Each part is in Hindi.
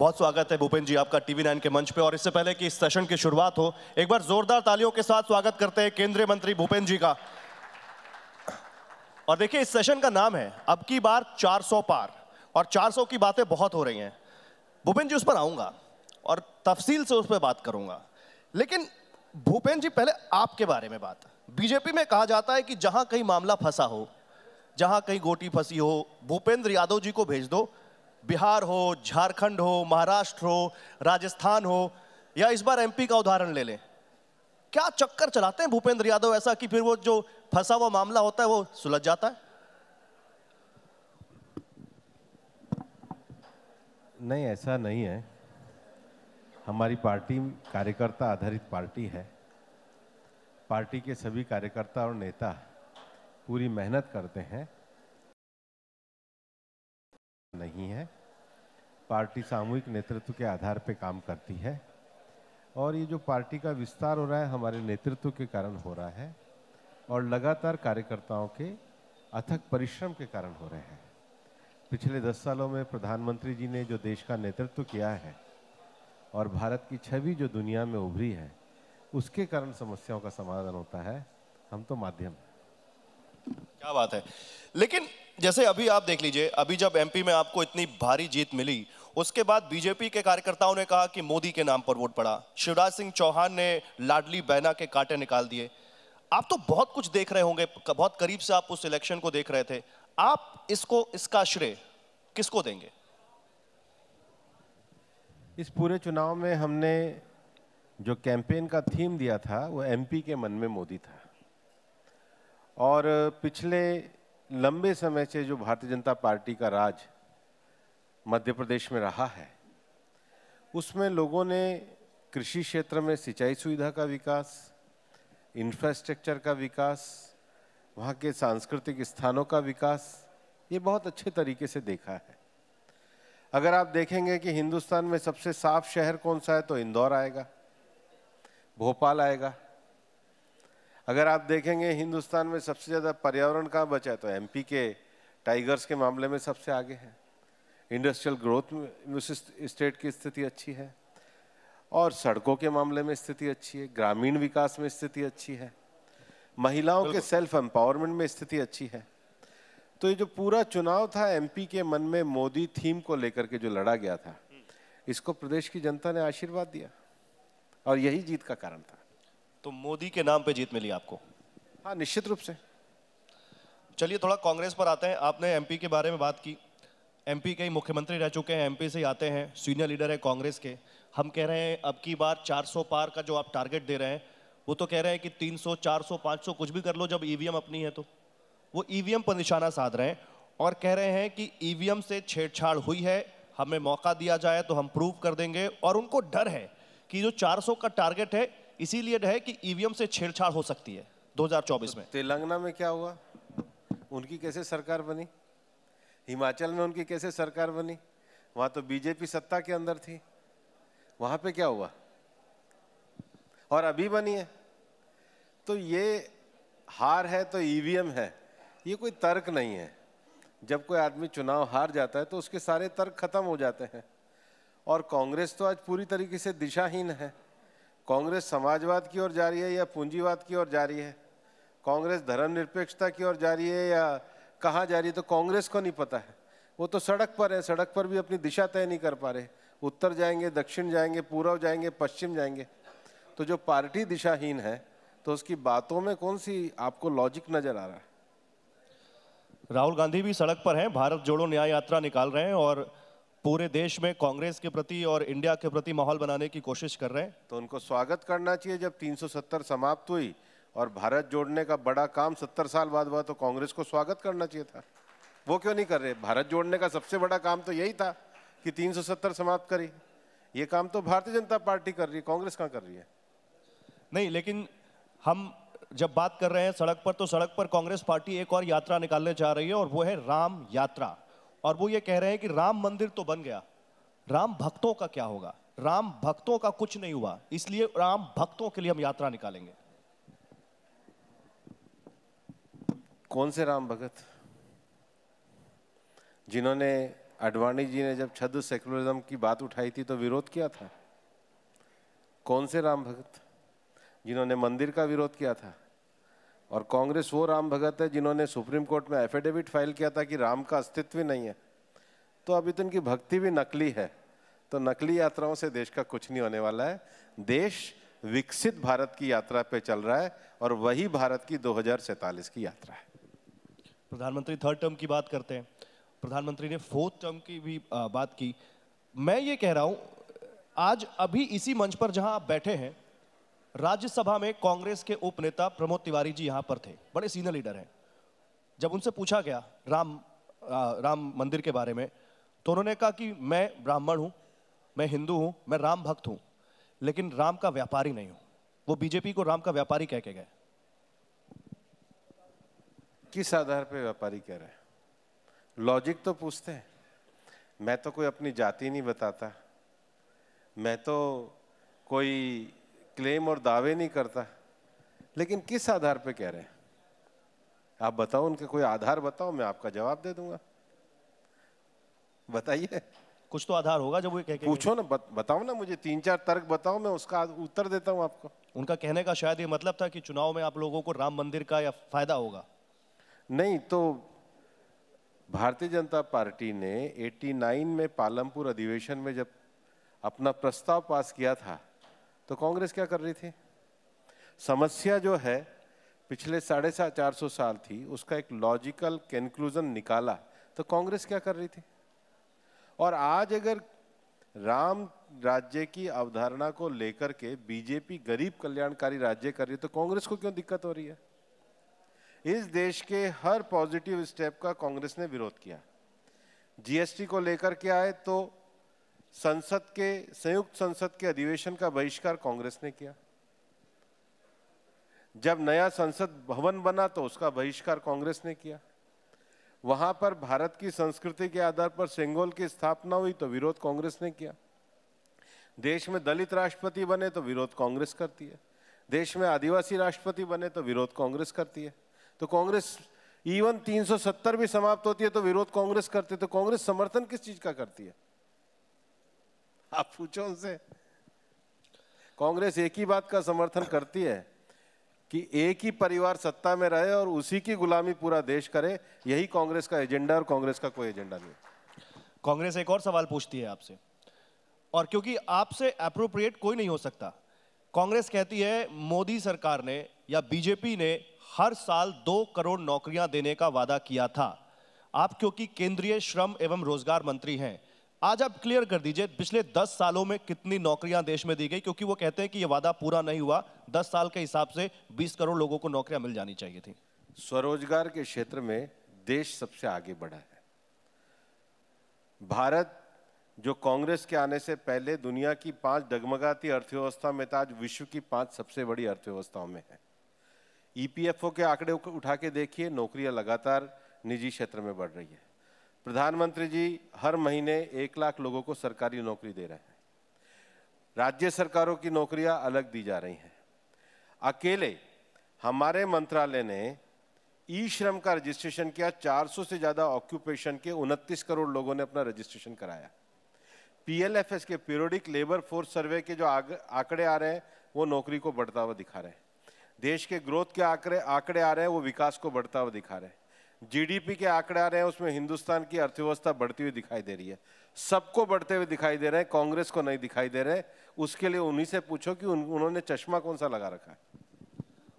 बहुत स्वागत है भूपेंद्र जी आपका टीवी9 के मंच पे। और इससे पहले कि इस सेशन की शुरुआत हो, एक बार जोरदार तालियों के साथ स्वागत करते हैं केंद्रीय मंत्री भूपेंद्र जी का। और देखिए, इस सेशन का नाम है अब की बार 400 पार, और 400 की बातें बहुत हो रही हैं। भूपेंद्र जी उस पर आऊंगा और तफसील से उस पर बात करूंगा, लेकिन भूपेंद्र जी पहले आपके बारे में बात। बीजेपी में कहा जाता है कि जहां कहीं मामला फंसा हो, जहां कहीं गोटी फंसी हो, भूपेंद्र यादव जी को भेज दो। बिहार हो, झारखंड हो, महाराष्ट्र हो, राजस्थान हो, या इस बार एमपी का उदाहरण ले लें, क्या चक्कर चलाते हैं भूपेंद्र यादव ऐसा कि फिर वो जो फंसा हुआ मामला होता है वो सुलझ जाता है? नहीं, ऐसा नहीं है। हमारी पार्टी कार्यकर्ता आधारित पार्टी है। पार्टी के सभी कार्यकर्ता और नेता पूरी मेहनत करते हैं। नहीं है, पार्टी सामूहिक नेतृत्व के आधार पर काम करती है, और ये जो पार्टी का विस्तार हो रहा है हमारे नेतृत्व के कारण हो रहा है, और लगातार कार्यकर्ताओं के अथक परिश्रम के कारण हो रहे हैं। पिछले 10 सालों में प्रधानमंत्री जी ने जो देश का नेतृत्व किया है और भारत की छवि जो दुनिया में उभरी है, उसके कारण समस्याओं का समाधान होता है। हम तो माध्यम। क्या बात है। लेकिन जैसे अभी आप देख लीजिए, अभी जब एमपी में आपको इतनी भारी जीत मिली, उसके बाद बीजेपी के कार्यकर्ताओं ने कहा कि मोदी के नाम पर वोट पड़ा। शिवराज सिंह चौहान ने लाडली बहना के कांटे निकाल दिए। आप तो बहुत कुछ देख रहे होंगे, बहुत करीब से आप उस इलेक्शन को देख रहे थे। आप इसका श्रेय किसको देंगे? इस पूरे चुनाव में हमने जो कैंपेन का थीम दिया था वो एमपी के मन में मोदी था। और पिछले लंबे समय से जो भारतीय जनता पार्टी का राज मध्य प्रदेश में रहा है, उसमें लोगों ने कृषि क्षेत्र में सिंचाई सुविधा का विकास, इंफ्रास्ट्रक्चर का विकास, वहाँ के सांस्कृतिक स्थानों का विकास, ये बहुत अच्छे तरीके से देखा है। अगर आप देखेंगे कि हिंदुस्तान में सबसे साफ शहर कौन सा है तो इंदौर आएगा, भोपाल आएगा। अगर आप देखेंगे हिंदुस्तान में सबसे ज़्यादा पर्यावरण कहाँ बचा है तो एमपी के टाइगर्स के मामले में सबसे आगे है। इंडस्ट्रियल ग्रोथ में उस स्टेट की स्थिति अच्छी है, और सड़कों के मामले में स्थिति अच्छी है, ग्रामीण विकास में स्थिति अच्छी है, महिलाओं के सेल्फ एम्पावरमेंट में स्थिति अच्छी है। तो ये जो पूरा चुनाव था एमपी के मन में मोदी थीम को लेकर के जो लड़ा गया था, इसको प्रदेश की जनता ने आशीर्वाद दिया, और यही जीत का कारण था। तो मोदी के नाम पे जीत मिली आपको? हाँ, निश्चित रूप से। चलिए थोड़ा कांग्रेस पर आते हैं। आपने एमपी के बारे में बात की। एमपी के ही मुख्यमंत्री रह चुके हैं, एमपी से ही आते हैं, सीनियर लीडर है कांग्रेस के। हम कह रहे हैं अब की बार 400 पार का जो आप टारगेट दे रहे हैं, वो तो कह रहे हैं कि 300, 400, 500 कुछ भी कर लो जब ईवीएम अपनी है। तो वो ईवीएम पर निशाना साध रहे हैं और कह रहे हैं कि ईवीएम से छेड़छाड़ हुई है, हमें मौका दिया जाए तो हम प्रूव कर देंगे। और उनको डर है कि जो 400 का टारगेट है इसीलिए है कि ईवीएम से छेड़छाड़ हो सकती है 2024 में। तेलंगाना में क्या हुआ? उनकी कैसे सरकार बनी? हिमाचल में उनकी कैसे सरकार बनी? वहां तो बीजेपी सत्ता के अंदर थी, वहां पे क्या हुआ? और अभी बनी है। तो ये हार है तो ईवीएम है, ये कोई तर्क नहीं है। जब कोई आदमी चुनाव हार जाता है तो उसके सारे तर्क खत्म हो जाते हैं। और कांग्रेस तो आज पूरी तरीके से दिशाहीन है। कांग्रेस समाजवाद की ओर जा रही है या पूंजीवाद की ओर जा रही है? कांग्रेस धर्मनिरपेक्षता की ओर जा रही है या कहाँ जा रही है? तो कांग्रेस को नहीं पता है। वो तो सड़क पर है, सड़क पर भी अपनी दिशा तय नहीं कर पा रहे। उत्तर जाएंगे, दक्षिण जाएंगे, पूर्व जाएंगे, पश्चिम जाएंगे। तो जो पार्टी दिशाहीन है तो उसकी बातों में कौन सी आपको लॉजिक नजर आ रहा है? राहुल गांधी भी सड़क पर हैं, भारत जोड़ो न्याय यात्रा निकाल रहे हैं और पूरे देश में कांग्रेस के प्रति और इंडिया के प्रति माहौल बनाने की कोशिश कर रहे हैं। तो उनको स्वागत करना चाहिए। जब 370 समाप्त हुई और भारत जोड़ने का बड़ा काम 70 साल बाद हुआ तो कांग्रेस को स्वागत करना चाहिए था। वो क्यों नहीं कर रहे? भारत जोड़ने का सबसे बड़ा काम तो यही था कि 370 समाप्त करी। ये काम तो भारतीय जनता पार्टी कर रही है, कांग्रेस कहाँ कर रही है? नहीं, लेकिन हम जब बात कर रहे हैं सड़क पर, तो सड़क पर कांग्रेस पार्टी एक और यात्रा निकालने जा रही है और वो है राम यात्रा। और वो ये कह रहे हैं कि राम मंदिर तो बन गया, राम भक्तों का क्या होगा? राम भक्तों का कुछ नहीं हुआ, इसलिए राम भक्तों के लिए हम यात्रा निकालेंगे। कौन से राम भगत? जिन्होंने आडवाणी जी ने जब छद्म सेकुलरिज्म की बात उठाई थी तो विरोध किया था। कौन से राम भगत जिन्होंने मंदिर का विरोध किया था? और कांग्रेस वो राम भगत है जिन्होंने सुप्रीम कोर्ट में एफिडेविट फाइल किया था कि राम का अस्तित्व ही नहीं है। तो अभी तो इनकी भक्ति भी नकली है। तो नकली यात्राओं से देश का कुछ नहीं होने वाला है। देश विकसित भारत की यात्रा पे चल रहा है और वही भारत की 2047 की यात्रा है। प्रधानमंत्री थर्ड टर्म की बात करते हैं, प्रधानमंत्री ने फोर्थ टर्म की भी बात की। मैं ये कह रहा हूं, आज अभी इसी मंच पर जहां आप बैठे हैं, राज्यसभा में कांग्रेस के उप नेता प्रमोद तिवारी जी यहां पर थे, बड़े सीनियर लीडर हैं। जब उनसे पूछा गया राम मंदिर के बारे में, तो उन्होंने कहा कि मैं ब्राह्मण हूं, मैं हिंदू हूं, मैं राम भक्त हूं, लेकिन राम का व्यापारी नहीं हूं। वो बीजेपी को राम का व्यापारी कह के गए। किस आधार पे व्यापारी कह रहे हैं? लॉजिक तो पूछते हैं। मैं तो कोई अपनी जाति नहीं बताता, मैं तो कोई क्लेम और दावे नहीं करता, लेकिन किस आधार पे कह रहे हैं? आप बताओ, उनके कोई आधार बताओ, मैं आपका जवाब दे दूंगा। बताइए। कुछ तो आधार होगा जब वो कह के पूछो ना, बताओ ना, मुझे 3-4 तर्क बताओ, मैं उसका उत्तर देता हूं आपको। उनका कहने का शायद ये मतलब था कि चुनाव में आप लोगों को राम मंदिर का या फायदा होगा। नहीं तो भारतीय जनता पार्टी ने 89 में पालमपुर अधिवेशन में जब अपना प्रस्ताव पास किया था तो कांग्रेस क्या कर रही थी? समस्या जो है पिछले 450 साल थी, उसका एक लॉजिकल कंक्लूजन निकाला तो कांग्रेस क्या कर रही थी? और आज अगर राम राज्य की अवधारणा को लेकर के बीजेपी गरीब कल्याणकारी राज्य कर रही है तो कांग्रेस को क्यों दिक्कत हो रही है? इस देश के हर पॉजिटिव स्टेप का कांग्रेस ने विरोध किया। जीएसटी को लेकर के आए तो संयुक्त संसद के अधिवेशन का बहिष्कार कांग्रेस ने किया। जब नया संसद भवन बना तो उसका बहिष्कार कांग्रेस ने किया। वहां पर भारत की संस्कृति के आधार पर सेंगोल की स्थापना हुई तो विरोध कांग्रेस ने किया। देश में दलित राष्ट्रपति बने तो विरोध कांग्रेस करती है। देश में आदिवासी राष्ट्रपति बने तो विरोध कांग्रेस करती है। तो कांग्रेस इवन 370 भी समाप्त होती है तो विरोध कांग्रेस करती है। तो कांग्रेस समर्थन किस चीज का करती है? आप पूछो उनसे। कांग्रेस एक ही बात का समर्थन करती है कि एक ही परिवार सत्ता में रहे और उसी की गुलामी पूरा देश करे। यही कांग्रेस का एजेंडा, और कांग्रेस का कोई एजेंडा नहीं। कांग्रेस एक और सवाल पूछती है आपसे, और क्योंकि आपसे अप्रोप्रिएट कोई नहीं हो सकता, कांग्रेस कहती है मोदी सरकार ने या बीजेपी ने हर साल 2 करोड़ नौकरियां देने का वादा किया था। आप क्योंकि केंद्रीय श्रम एवं रोजगार मंत्री हैं, आज आप क्लियर कर दीजिए पिछले 10 सालों में कितनी नौकरियां देश में दी गई, क्योंकि वो कहते हैं कि ये वादा पूरा नहीं हुआ। 10 साल के हिसाब से 20 करोड़ लोगों को नौकरियां मिल जानी चाहिए थी। स्वरोजगार के क्षेत्र में देश सबसे आगे बढ़ा है। भारत जो कांग्रेस के आने से पहले दुनिया की 5 डगमगाती अर्थव्यवस्था में था, आज विश्व की 5 सबसे बड़ी अर्थव्यवस्थाओं में है। ईपीएफओ के आंकड़े उठा के देखिए, नौकरियां लगातार निजी क्षेत्र में बढ़ रही है। प्रधानमंत्री जी हर महीने 1 लाख लोगों को सरकारी नौकरी दे रहे हैं। राज्य सरकारों की नौकरियां अलग दी जा रही हैं। अकेले हमारे मंत्रालय ने ई श्रम का रजिस्ट्रेशन किया। 400 से ज्यादा ऑक्यूपेशन के 29 करोड़ लोगों ने अपना रजिस्ट्रेशन कराया। पीएलएफएस के पीरियोडिक लेबर फोर्स सर्वे के जो आंकड़े आ रहे हैं वो नौकरी को बढ़ता हुआ दिखा रहे हैं। देश के ग्रोथ के आंकड़े आ रहे हैं वो विकास को बढ़ता हुआ दिखा रहे हैं। जीडीपी के आंकड़े आ रहे हैं, उसमें हिंदुस्तान की अर्थव्यवस्था बढ़ती हुई दिखाई दे रही है। सबको बढ़ते हुए दिखाई दे रहे हैं, कांग्रेस को नहीं दिखाई दे रहे। उसके लिए उन्हीं से पूछो कि उन्होंने चश्मा कौन सा लगा रखा है।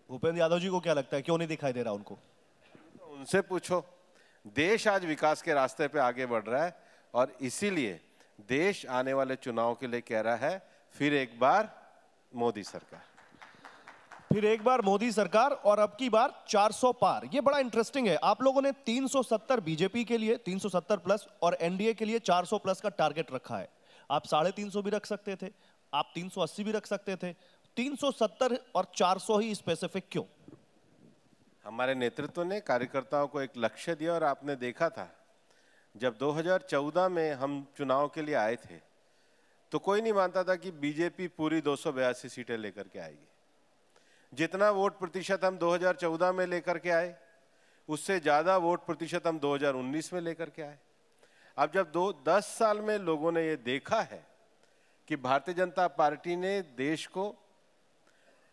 भूपेंद्र यादव जी को क्या लगता है क्यों नहीं दिखाई दे रहा उनको? उनसे पूछो। देश आज विकास के रास्ते पे आगे बढ़ रहा है और इसीलिए देश आने वाले चुनाव के लिए कह रहा है फिर एक बार मोदी सरकार, फिर एक बार मोदी सरकार, और अब की बार 400 पार। ये बड़ा इंटरेस्टिंग है। आप लोगों ने 370 बीजेपी के लिए 370 प्लस और एनडीए के लिए 400 प्लस का टारगेट रखा है। आप 350 भी रख सकते थे, आप 380 भी रख सकते थे। 370 और 400 ही स्पेसिफिक क्यों? हमारे नेतृत्व ने कार्यकर्ताओं को एक लक्ष्य दिया और आपने देखा था जब 2014 में हम चुनाव के लिए आए थे तो कोई नहीं मानता था कि बीजेपी पूरी 282 सीटें लेकर के आएगी। जितना वोट प्रतिशत हम 2014 में लेकर के आए उससे ज्यादा वोट प्रतिशत हम 2019 में लेकर के आए। अब जब 10 साल में लोगों ने ये देखा है कि भारतीय जनता पार्टी ने देश को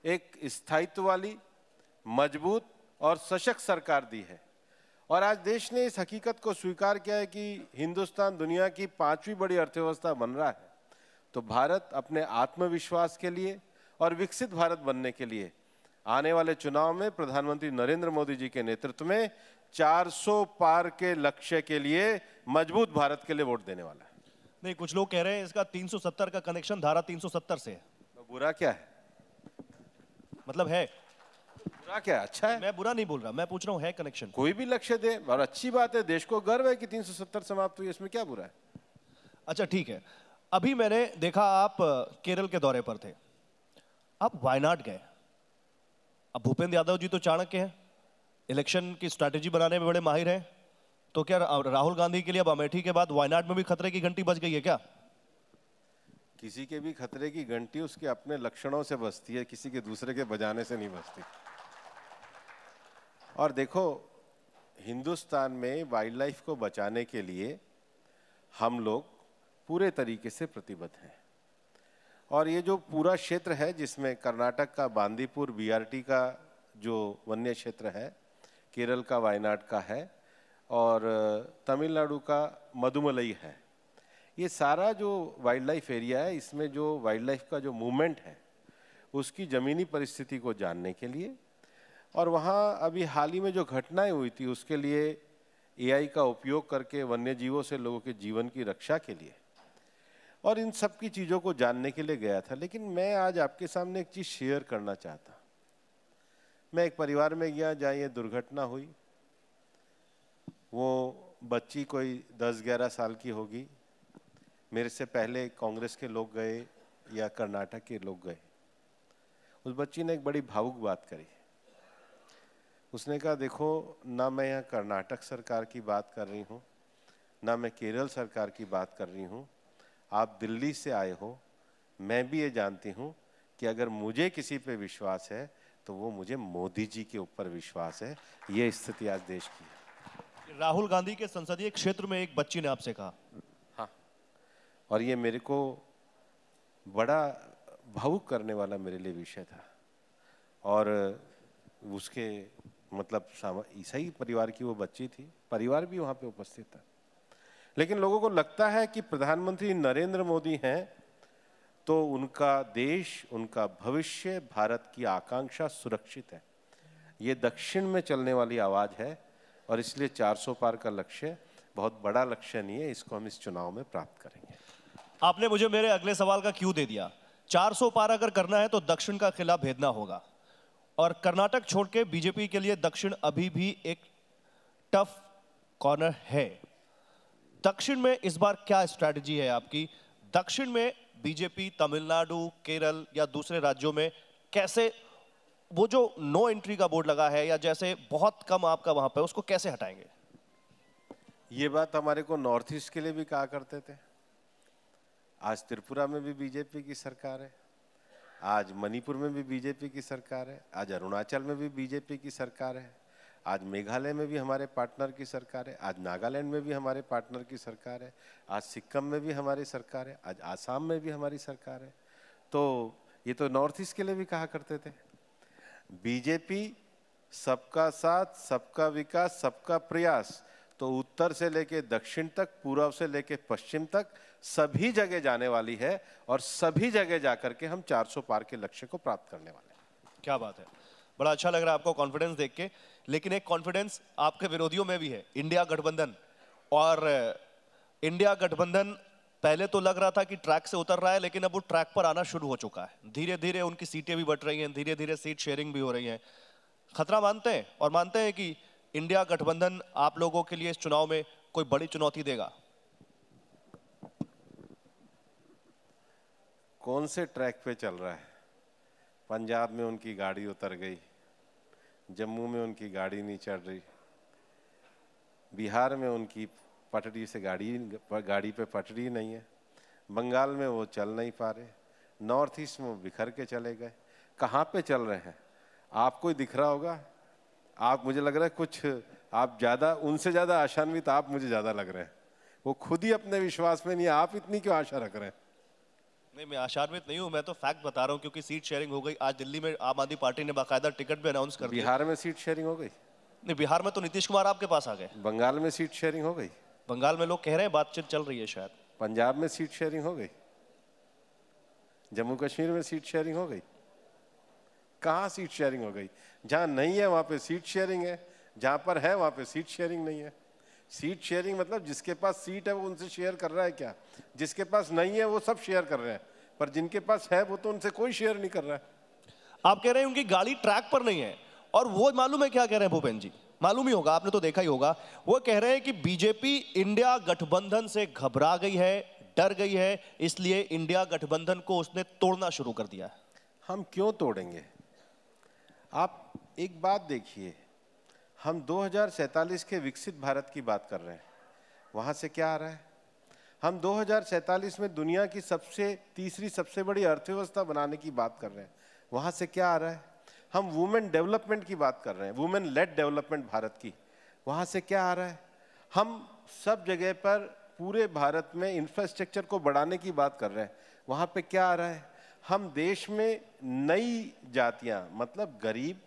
एक स्थायित्व वाली, मजबूत और सशक्त सरकार दी है, और आज देश ने इस हकीकत को स्वीकार किया है कि हिंदुस्तान दुनिया की 5वीं बड़ी अर्थव्यवस्था बन रहा है, तो भारत अपने आत्मविश्वास के लिए और विकसित भारत बनने के लिए आने वाले चुनाव में प्रधानमंत्री नरेंद्र मोदी जी के नेतृत्व में 400 पार के लक्ष्य के लिए मजबूत भारत के लिए वोट देने वाला है। नहीं, कुछ लोग कह रहे हैं इसका 370 का कनेक्शन धारा 370 से है। तो बुरा क्या है? मतलब है, बुरा क्या है? अच्छा है। मैं बुरा नहीं बोल रहा, मैं पूछ रहा हूं है कनेक्शन। कोई भी लक्ष्य दे और अच्छी बात है, देश को गर्व है कि 370 समाप्त हुई, इसमें क्या बुरा है? अच्छा ठीक है, अभी मैंने देखा आप केरल के दौरे पर थे, आप वायनाड गए। अब भूपेंद्र यादव जी तो चाणक्य हैं, इलेक्शन की स्ट्रैटेजी बनाने में बड़े माहिर हैं, तो क्या राहुल गांधी के लिए अब अमेठी के बाद वायनाड में भी खतरे की घंटी बज गई है क्या? किसी के भी खतरे की घंटी उसके अपने लक्षणों से बजती है, किसी के दूसरे के बजाने से नहीं बजती। और देखो, हिंदुस्तान में वाइल्ड लाइफ को बचाने के लिए हम लोग पूरे तरीके से प्रतिबद्ध हैं, और ये जो पूरा क्षेत्र है जिसमें कर्नाटक का बांदीपुर बीआरटी का जो वन्य क्षेत्र है, केरल का वायनाड का है, और तमिलनाडु का मदुमलई है, ये सारा जो वाइल्ड लाइफ एरिया है, इसमें जो वाइल्ड लाइफ का जो मूवमेंट है उसकी ज़मीनी परिस्थिति को जानने के लिए, और वहाँ अभी हाल ही में जो घटनाएं हुई थी उसके लिए एआई का उपयोग करके वन्य जीवों से लोगों के जीवन की रक्षा के लिए, और इन सब की चीज़ों को जानने के लिए गया था। लेकिन मैं आज आपके सामने एक चीज़ शेयर करना चाहता। मैं एक परिवार में गया जहाँ ये दुर्घटना हुई। वो बच्ची कोई 10-11 साल की होगी। मेरे से पहले कांग्रेस के लोग गए या कर्नाटक के लोग गए। उस बच्ची ने एक बड़ी भावुक बात करी। उसने कहा, देखो, ना मैं यहाँ कर्नाटक सरकार की बात कर रही हूँ, ना मैं केरल सरकार की बात कर रही हूँ, आप दिल्ली से आए हो, मैं भी ये जानती हूँ कि अगर मुझे किसी पे विश्वास है तो वो मुझे मोदी जी के ऊपर विश्वास है। ये स्थिति आज देश की है। राहुल गांधी के संसदीय क्षेत्र में एक बच्ची ने आपसे कहा। हाँ, और ये मेरे को बड़ा भावुक करने वाला मेरे लिए विषय था, और उसके मतलब ईसाई परिवार की वो बच्ची थी, परिवार भी वहाँ पे उपस्थित था। लेकिन लोगों को लगता है कि प्रधानमंत्री नरेंद्र मोदी हैं तो उनका देश, उनका भविष्य, भारत की आकांक्षा सुरक्षित है। ये दक्षिण में चलने वाली आवाज है, और इसलिए 400 पार का लक्ष्य बहुत बड़ा लक्ष्य नहीं है, इसको हम इस चुनाव में प्राप्त करेंगे। आपने मुझे मेरे अगले सवाल का क्यों दे दिया। 400 पार अगर करना है तो दक्षिण का किला भेदना होगा, और कर्नाटक छोड़ के बीजेपी के लिए दक्षिण अभी भी एक टफ कॉर्नर है। दक्षिण में इस बार क्या स्ट्रैटेजी है आपकी? दक्षिण में बीजेपी तमिलनाडु, केरल या दूसरे राज्यों में कैसे वो जो नो एंट्री का बोर्ड लगा है या जैसे बहुत कम आपका वहां पे, उसको कैसे हटाएंगे? ये बात हमारे को नॉर्थ ईस्ट के लिए भी कहा करते थे। आज त्रिपुरा में भी बीजेपी की सरकार है, आज मणिपुर में भी बीजेपी की सरकार है, आज अरुणाचल में भी बीजेपी की सरकार है, आज मेघालय में भी हमारे पार्टनर की सरकार है, आज नागालैंड में भी हमारे पार्टनर की सरकार है, आज सिक्किम में भी हमारी सरकार है, आज आसाम में भी हमारी सरकार है। तो ये तो नॉर्थ ईस्ट के लिए भी कहा करते थे। बीजेपी सबका साथ, सबका विकास, सबका प्रयास, तो उत्तर से लेके दक्षिण तक, पूर्व से लेके पश्चिम तक सभी जगह जाने वाली है, और सभी जगह जाकर के हम 400 पार के लक्ष्य को प्राप्त करने वाले हैं। क्या बात है, बड़ा अच्छा लग रहा है आपको कॉन्फिडेंस देख के। लेकिन एक कॉन्फिडेंस आपके विरोधियों में भी है, इंडिया गठबंधन। और इंडिया गठबंधन पहले तो लग रहा था कि ट्रैक से उतर रहा है, लेकिन अब वो ट्रैक पर आना शुरू हो चुका है। धीरे धीरे उनकी सीटें भी बढ़ रही हैं, धीरे धीरे सीट शेयरिंग भी हो रही है। खतरा मानते हैं, और मानते हैं कि इंडिया गठबंधन आप लोगों के लिए इस चुनाव में कोई बड़ी चुनौती देगा? कौन से ट्रैक पे चल रहा है? पंजाब में उनकी गाड़ी उतर गई, जम्मू में उनकी गाड़ी नहीं चल रही, बिहार में उनकी पटरी से गाड़ी पे पटरी नहीं है, बंगाल में वो चल नहीं पा रहे, नॉर्थ ईस्ट में वो बिखर के चले गए। कहाँ पे चल रहे हैं आपको ही दिख रहा होगा। आप, मुझे लग रहा है कुछ आप ज़्यादा, उनसे ज़्यादा आशान्वित आप मुझे ज़्यादा लग रहे हैं। वो खुद ही अपने विश्वास में नहीं है, आप इतनी क्यों आशा रख रहे हैं? नहीं, मैं आशान्वित नहीं हूं, मैं तो फैक्ट बता रहा हूं, क्योंकि सीट शेयरिंग हो गई। आज दिल्ली में आम आदमी पार्टी ने बाकायदा टिकट भी अनाउंस कर दिया। बिहार में सीट शेयरिंग हो गई? नहीं, बिहार में तो नीतीश कुमार आपके पास आ गए। बंगाल में सीट शेयरिंग हो गई? बंगाल में लोग कह रहे हैं बातचीत चल रही है शायद। पंजाब में सीट शेयरिंग हो गई? जम्मू कश्मीर में सीट शेयरिंग हो गई? कहाँ सीट शेयरिंग हो गई? जहाँ नहीं है वहां पे सीट शेयरिंग है, जहां पर है वहां पे सीट शेयरिंग नहीं है। सीट शेयरिंग मतलब जिसके पास सीट है वो उनसे शेयर कर रहा है क्या? जिसके पास नहीं है वो सब शेयर कर रहे हैं, पर जिनके पास है वो तो उनसे कोई शेयर नहीं कर रहा है। आप कह रहे हैं उनकी गाड़ी ट्रैक पर नहीं है, और वो मालूम है क्या कह रहे हैं भूपेन जी? मालूम ही होगा, आपने तो देखा ही होगा। वो कह रहे हैं कि बीजेपी इंडिया गठबंधन से घबरा गई है, डर गई है, इसलिए इंडिया गठबंधन को उसने तोड़ना शुरू कर दिया है। हम क्यों तोड़ेंगे? आप एक बात देखिए, हम 2047 के विकसित भारत की बात कर रहे हैं, वहां से क्या आ रहा है? हम 2047 में दुनिया की तीसरी सबसे बड़ी अर्थव्यवस्था बनाने की बात कर रहे हैं, वहां से क्या आ रहा है? हम वुमेन डेवलपमेंट की बात कर रहे हैं, वुमेन लेड डेवलपमेंट भारत की, वहां से क्या आ रहा है? हम सब जगह पर पूरे भारत में इंफ्रास्ट्रक्चर को बढ़ाने की बात कर रहे हैं, वहां पे क्या आ रहा है? हम देश में नई जातियां, मतलब गरीब,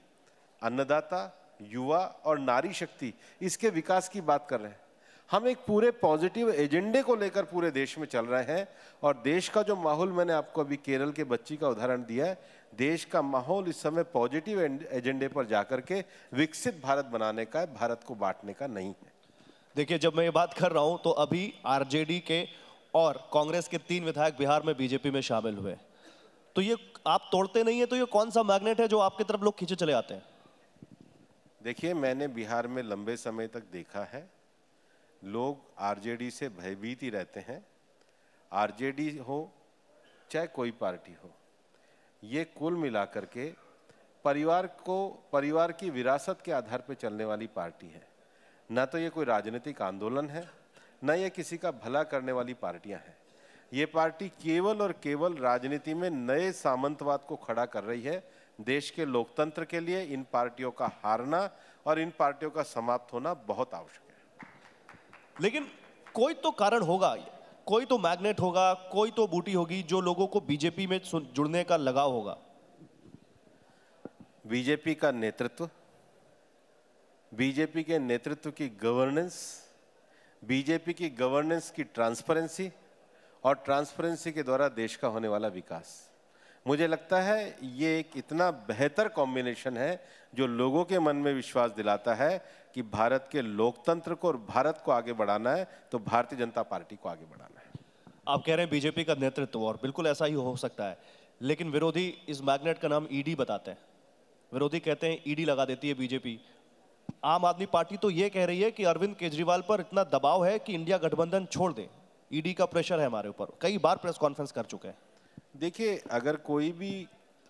अन्नदाता, युवा और नारी शक्ति, इसके विकास की बात कर रहे हैं। हम एक पूरे पॉजिटिव एजेंडे को लेकर पूरे देश में चल रहे हैं, और देश का जो माहौल, मैंने आपको अभी केरल के बच्ची का उदाहरण दिया है, देश का माहौल इस समय पॉजिटिव एजेंडे पर जाकर के विकसित भारत बनाने का है, भारत को बांटने का नहीं है। देखिए, जब मैं ये बात कर रहा हूं तो अभी आरजेडी के और कांग्रेस के 3 विधायक बिहार में बीजेपी में शामिल हुए, तो ये आप तोड़ते नहीं है, तो ये कौन सा मैग्नेट है जो आपकी तरफ लोग खींचे चले आते हैं? देखिए, मैंने बिहार में लंबे समय तक देखा है, लोग आरजेडी से भयभीत ही रहते हैं। आरजेडी हो चाहे कोई पार्टी हो, ये कुल मिलाकर के परिवार की विरासत के आधार पर चलने वाली पार्टी है। ना तो ये कोई राजनीतिक आंदोलन है, ना ये किसी का भला करने वाली पार्टियां हैं। ये पार्टी केवल और केवल राजनीति में नए सामंतवाद को खड़ा कर रही है। देश के लोकतंत्र के लिए इन पार्टियों का हारना और इन पार्टियों का समाप्त होना बहुत आवश्यक है। लेकिन कोई तो कारण होगा, कोई तो मैग्नेट होगा, कोई तो बूटी होगी जो लोगों को बीजेपी में जुड़ने का लगाव होगा। बीजेपी का नेतृत्व, बीजेपी के नेतृत्व की गवर्नेंस, बीजेपी की गवर्नेंस की ट्रांसपेरेंसी, और ट्रांसपेरेंसी के द्वारा देश का होने वाला विकास। मुझे लगता है ये एक इतना बेहतर कॉम्बिनेशन है जो लोगों के मन में विश्वास दिलाता है कि भारत के लोकतंत्र को और भारत को आगे बढ़ाना है तो भारतीय जनता पार्टी को आगे बढ़ाना है। आप कह रहे हैं बीजेपी का नेतृत्व, और बिल्कुल ऐसा ही हो सकता है, लेकिन विरोधी इस मैग्नेट का नाम ईडी बताते हैं। विरोधी कहते हैं ईडी लगा देती है बीजेपी। आम आदमी पार्टी तो ये कह रही है कि अरविंद केजरीवाल पर इतना दबाव है कि इंडिया गठबंधन छोड़ दे, ईडी का प्रेशर है हमारे ऊपर। कई बार प्रेस कॉन्फ्रेंस कर चुके हैं। देखिए, अगर कोई भी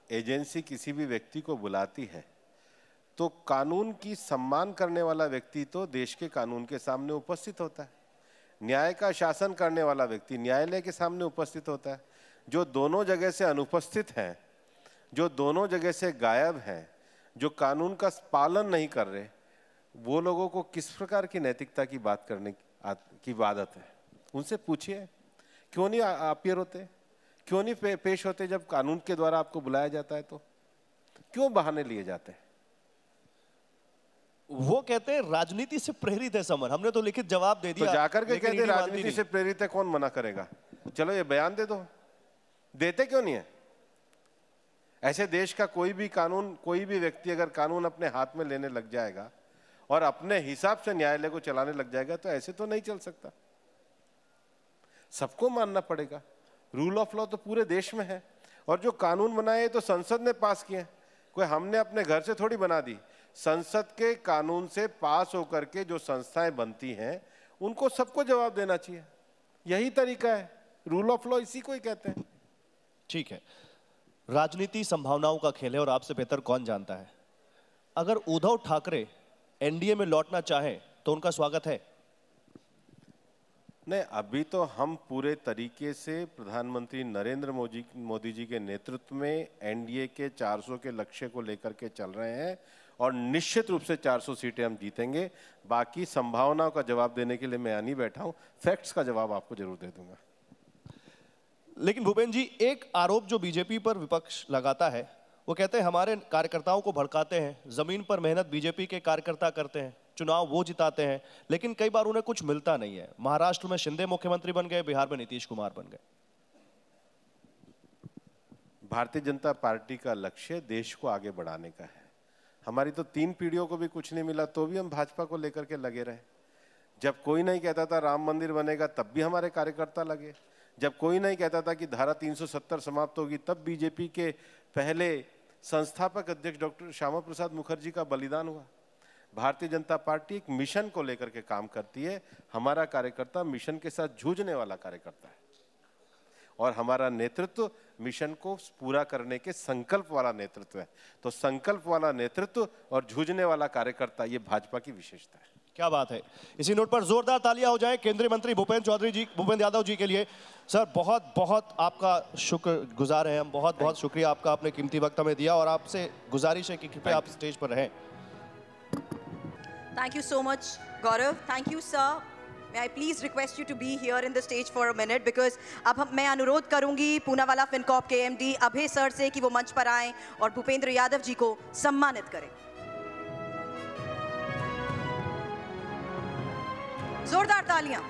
एजेंसी किसी भी व्यक्ति को बुलाती है तो कानून की सम्मान करने वाला व्यक्ति तो देश के कानून के सामने उपस्थित होता है, न्याय का शासन करने वाला व्यक्ति न्यायालय के सामने उपस्थित होता है। जो दोनों जगह से अनुपस्थित हैं, जो दोनों जगह से गायब हैं, जो कानून का पालन नहीं कर रहे, वो लोगों को किस प्रकार की नैतिकता की बात करने की आदत है? उनसे पूछिए, क्यों नहीं अपीयर होते, क्यों नहीं पेश होते जब कानून के द्वारा आपको बुलाया जाता है? तो क्यों बहाने लिए जाते हैं? वो कहते हैं राजनीति से प्रेरित है समन। हमने तो लिखित जवाब दे दिया, तो जाकर के लेकिन कहते ईडी मानती राजनीति नहीं। से प्रेरित है, कौन मना करेगा? चलो ये बयान दे दो, देते क्यों नहीं है? ऐसे देश का कोई भी कानून, कोई भी व्यक्ति अगर कानून अपने हाथ में लेने लग जाएगा और अपने हिसाब से न्यायालय को चलाने लग जाएगा तो ऐसे तो नहीं चल सकता। सबको मानना पड़ेगा। रूल ऑफ लॉ तो पूरे देश में है, और जो कानून बनाए तो संसद ने पास किए, कोई हमने अपने घर से थोड़ी बना दी। संसद के कानून से पास होकर के जो संस्थाएं बनती हैं उनको सबको जवाब देना चाहिए। यही तरीका है, रूल ऑफ लॉ इसी को ही कहते हैं। ठीक है, राजनीति संभावनाओं का खेल है और आपसे बेहतर कौन जानता है। अगर उद्धव ठाकरे एनडीए में लौटना चाहे तो उनका स्वागत है? नहीं, अभी तो हम पूरे तरीके से प्रधानमंत्री नरेंद्र मोदी जी के नेतृत्व में एनडीए के 400 के लक्ष्य को लेकर के चल रहे हैं, और निश्चित रूप से 400 सीटें हम जीतेंगे। बाकी संभावनाओं का जवाब देने के लिए मैं यहाँ नहीं बैठा हूँ, फैक्ट्स का जवाब आपको जरूर दे दूंगा। लेकिन भूपेंद्र जी, एक आरोप जो बीजेपी पर विपक्ष लगाता है, वो कहते हैं हमारे कार्यकर्ताओं को भड़काते हैं, जमीन पर मेहनत बीजेपी के कार्यकर्ता करते हैं, चुनाव वो जिताते हैं, लेकिन कई बार उन्हें कुछ मिलता नहीं है। महाराष्ट्र में शिंदे मुख्यमंत्री बन गए, बिहार में नीतीश कुमार बन गए। भारतीय जनता पार्टी का लक्ष्य देश को आगे बढ़ाने का है। हमारी तो 3 पीढ़ियों को भी कुछ नहीं मिला तो भी हम भाजपा को लेकर के लगे रहे। जब कोई नहीं कहता था राम मंदिर बनेगा तब भी हमारे कार्यकर्ता लगे। जब कोई नहीं कहता था कि धारा 370 समाप्त होगी तब बीजेपी के पहले संस्थापक अध्यक्ष डॉक्टर श्यामा प्रसाद मुखर्जी का बलिदान हुआ। भारतीय जनता पार्टी एक मिशन को लेकर के काम करती है। हमारा कार्यकर्ता मिशन के साथ जूझने वाला कार्यकर्ता है और हमारा नेतृत्व मिशन को पूरा करने के संकल्प वाला नेतृत्व है। तो संकल्प वाला नेतृत्व और जूझने वाला कार्यकर्ता, ये भाजपा की विशेषता है। क्या बात है। इसी नोट पर जोरदार तालियां हो जाए केंद्रीय मंत्री भूपेंद्र यादव जी के लिए। सर, बहुत बहुत आपका शुक्रगुजार हैं हम, बहुत बहुत शुक्रिया आपका, आपने कीमती वक्त हमें दिया और आपसे गुजारिश है कि कृपया आप स्टेज पर रहें। Thank you so much, Gaurav. Thank you, sir. May I please request you to be here in the stage for a minute because अब मैं अनुरोध करूंगी पूनावाला फिनकॉर्प के एमडी अभय सर से कि वो मंच पर आएं और भूपेंद्र यादव जी को सम्मानित करें। जोरदार तालियां।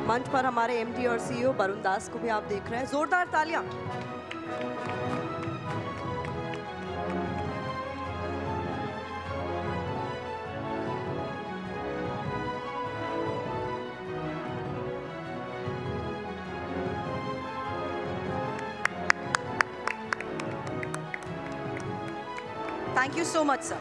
मंच पर हमारे एमडी और सीईओ वरुण दास को भी आप देख रहे हैं। जोरदार तालियां। Thank you so much, sir.